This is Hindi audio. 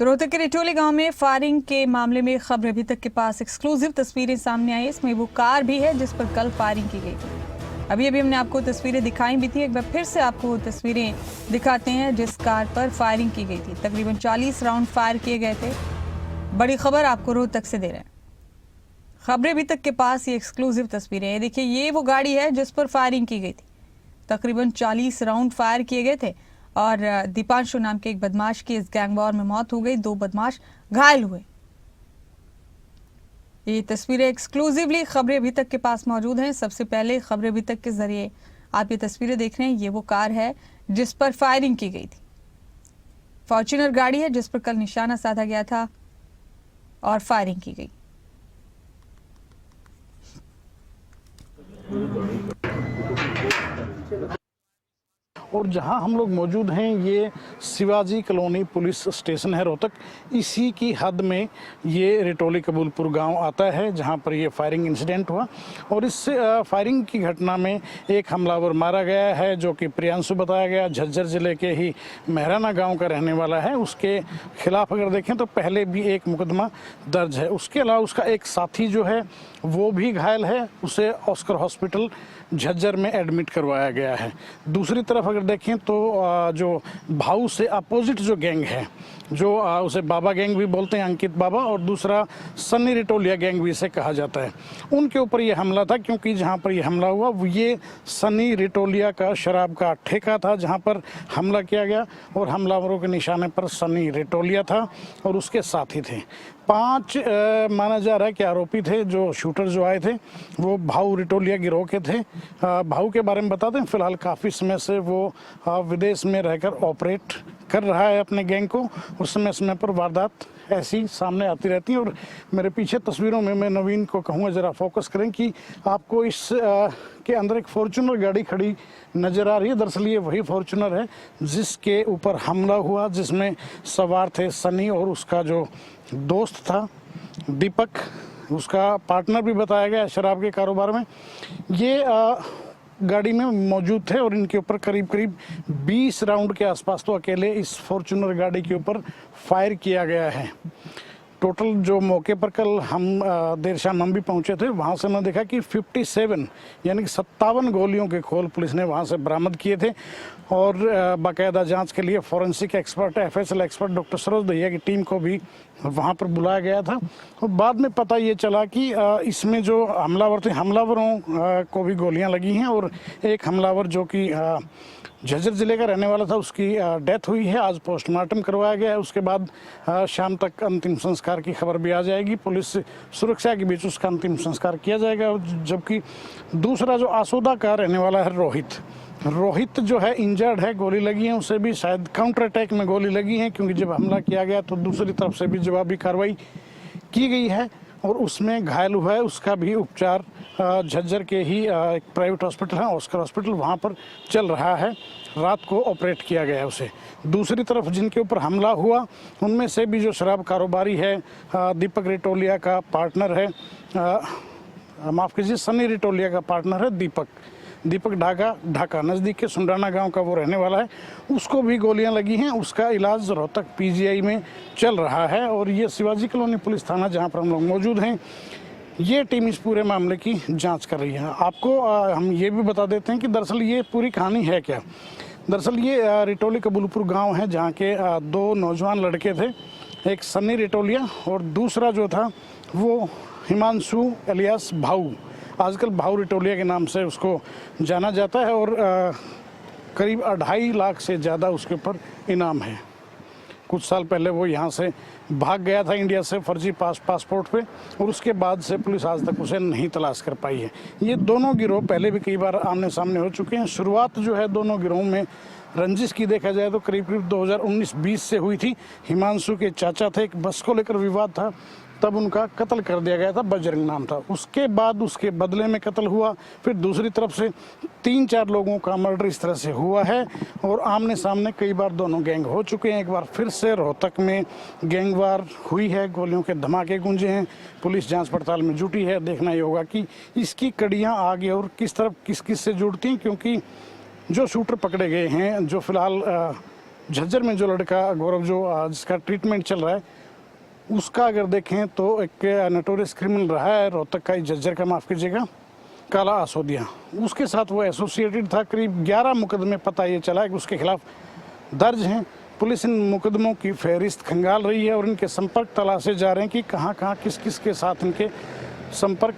तो रोहतक के रिटोली गांव में फायरिंग के मामले में खबर अभी तक के पास एक्सक्लूसिव तस्वीरें सामने आई। इसमें वो कार भी है जिस पर कल फायरिंग की गई थी। अभी हमने आपको तस्वीरें दिखाई भी थी। एक बार फिर से आपको तस्वीरें दिखाते हैं जिस कार पर फायरिंग की गई थी। तकरीबन 40 राउंड फायर किए गए थे। बड़ी खबर आपको रोहतक से दे रहे हैं। खबरें अभी तक के पास ये एक्सक्लूसिव तस्वीरें हैं। देखिए, ये वो गाड़ी है जिस पर फायरिंग की गई थी। तकरीबन 40 राउंड फायर किए गए थे और दीपांशु नाम के एक बदमाश की इस गैंग वॉर में मौत हो गई। 2 बदमाश घायल हुए। ये तस्वीरें एक्सक्लूसिवली खबरें अभी तक के पास मौजूद हैं। सबसे पहले खबरें अभी तक के जरिए आप ये तस्वीरें देख रहे हैं। ये वो कार है जिस पर फायरिंग की गई थी। फॉर्च्यूनर गाड़ी है जिस पर कल निशाना साधा गया था और फायरिंग की गई। और जहां हम लोग मौजूद हैं ये शिवाजी कॉलोनी पुलिस स्टेशन है रोहतक। इसी की हद में ये रिटोली कबूलपुर गांव आता है जहां पर ये फायरिंग इंसिडेंट हुआ। और इस फायरिंग की घटना में एक हमलावर मारा गया है जो कि प्रियांशु बताया गया, झज्जर जिले के ही मेहराना गांव का रहने वाला है। उसके खिलाफ अगर देखें तो पहले भी एक मुकदमा दर्ज है। उसके अलावा उसका एक साथी जो है वो भी घायल है। उसे ऑस्कर हॉस्पिटल झज्जर में एडमिट करवाया गया है। दूसरी तरफ अगर देखें तो जो भाऊ से अपोजिट जो गैंग है, जो उसे बाबा गैंग भी बोलते हैं, अंकित बाबा, और दूसरा सन्नी रिटोलिया गैंग भी इसे कहा जाता है। उनके ऊपर ये हमला था क्योंकि जहां पर ये हमला हुआ वो ये सन्नी रिटोलिया का शराब का ठेका था जहां पर हमला किया गया। और हमलावरों के निशाने पर सन्नी रिटोलिया था और उसके साथी थे। 5 माना जा रहा है कि आरोपी थे। जो शूटर जो आए थे वो भाऊ रिटोलिया गिरोह के थे। भाऊ के बारे में बता दें, फिलहाल काफ़ी समय से वो विदेश में रहकर ऑपरेट कर रहा है अपने गैंग को। उस समय पर वारदात ऐसी सामने आती रहती है। और मेरे पीछे तस्वीरों में मैं नवीन को कहूँगा ज़रा फोकस करें कि आपको इस के अंदर एक फॉर्च्यूनर गाड़ी खड़ी नज़र आ रही है। दरअसल ये वही फॉर्च्यूनर है जिसके ऊपर हमला हुआ, जिसमें सवार थे सनी और उसका जो दोस्त था दीपक, उसका पार्टनर भी बताया गया शराब के कारोबार में। ये गाड़ी में मौजूद थे और इनके ऊपर करीब करीब 20 राउंड के आसपास तो अकेले इस फॉर्च्यूनर गाड़ी के ऊपर फायर किया गया है। टोटल जो मौके पर कल हम देर शाम हम भी पहुंचे थे, वहां से मैं देखा कि 57 यानी कि 57 गोलियों के खोल पुलिस ने वहां से बरामद किए थे। और बाकायदा जांच के लिए forensic expert, FSL expert doctor Saroj Dahiya की टीम को भी वहां पर बुलाया गया था। और बाद में पता ये चला कि इसमें जो हमलावर थे, हमलावरों को भी गोलियां लगी हैं। और एक हमलावर जो कि झज्जर जिले का रहने वाला था, उसकी डेथ हुई है। आज पोस्टमार्टम करवाया गया है। उसके बाद शाम तक अंतिम संस्कार की खबर भी आ जाएगी। पुलिस सुरक्षा के बीच उसका अंतिम संस्कार किया जाएगा। जबकि दूसरा जो आसोदा का रहने वाला है रोहित जो है इंजर्ड है, गोली लगी है। उसे भी शायद काउंटर अटैक में गोली लगी है क्योंकि जब हमला किया गया तो दूसरी तरफ से भी जवाबी कार्रवाई की गई है और उसमें घायल हुआ है। उसका भी उपचार झज्जर के ही एक प्राइवेट हॉस्पिटल है, ऑस्कर हॉस्पिटल, वहाँ पर चल रहा है। रात को ऑपरेट किया गया है उसे। दूसरी तरफ जिनके ऊपर हमला हुआ उनमें से भी जो शराब कारोबारी है, दीपक रिटोलिया का पार्टनर है, माफ़ कीजिए, सनी रिटोलिया का पार्टनर है दीपक ढाका नज़दीक के सुंडाना गांव का वो रहने वाला है। उसको भी गोलियां लगी हैं। उसका इलाज रोहतक PGI में चल रहा है। और ये शिवाजी कॉलोनी पुलिस थाना जहां पर हम लोग मौजूद हैं, ये टीम इस पूरे मामले की जांच कर रही है। आपको हम ये भी बता देते हैं कि दरअसल ये पूरी कहानी है क्या। दरअसल ये रिटोली कबूलपुर गाँव है जहाँ के 2 नौजवान लड़के थे, एक सन्नी रिटोलिया और दूसरा जो था वो हिमांशु एलियास भाऊ। आजकल भाऊ रिटोलिया के नाम से उसको जाना जाता है। और करीब 2.5 लाख से ज़्यादा उसके ऊपर इनाम है। कुछ साल पहले वो यहाँ से भाग गया था इंडिया से फर्जी पासपोर्ट पे, और उसके बाद से पुलिस आज तक उसे नहीं तलाश कर पाई है। ये दोनों गिरोह पहले भी कई बार आमने सामने हो चुके हैं। शुरुआत जो है दोनों गिरोहों में रंजिश की देखा जाए तो करीब 2019-20 से हुई थी। हिमांशु के चाचा थे, एक बस को लेकर विवाद था, तब उनका कत्ल कर दिया गया था, बजरंग नाम था। उसके बाद उसके बदले में कत्ल हुआ। फिर दूसरी तरफ से 3-4 लोगों का मर्डर इस तरह से हुआ है। और आमने सामने कई बार दोनों गैंग हो चुके हैं। एक बार फिर से रोहतक में गैंगवार हुई है, गोलियों के धमाके गूंजे हैं। पुलिस जांच पड़ताल में जुटी है। देखना ये होगा कि इसकी कड़ियाँ आगे और किस तरफ किस किस से जुड़ती हैं, क्योंकि जो शूटर पकड़े गए हैं, जो फिलहाल झज्जर में जो लड़का गौरव जो जिसका ट्रीटमेंट चल रहा है, उसका अगर देखें तो एक नोटोरियस क्रिमिनल रहा है रोहतक का, झज्जर का, माफ़ कीजिएगा, काला आसोदिया। उसके साथ वो एसोसिएटेड था। करीब 11 मुकदमे पता ये चला है कि उसके खिलाफ दर्ज हैं। पुलिस इन मुकदमों की फहरिस्त खंगाल रही है और इनके संपर्क तलाशे जा रहे हैं कि कहाँ कहाँ किस किस के साथ इनके संपर्क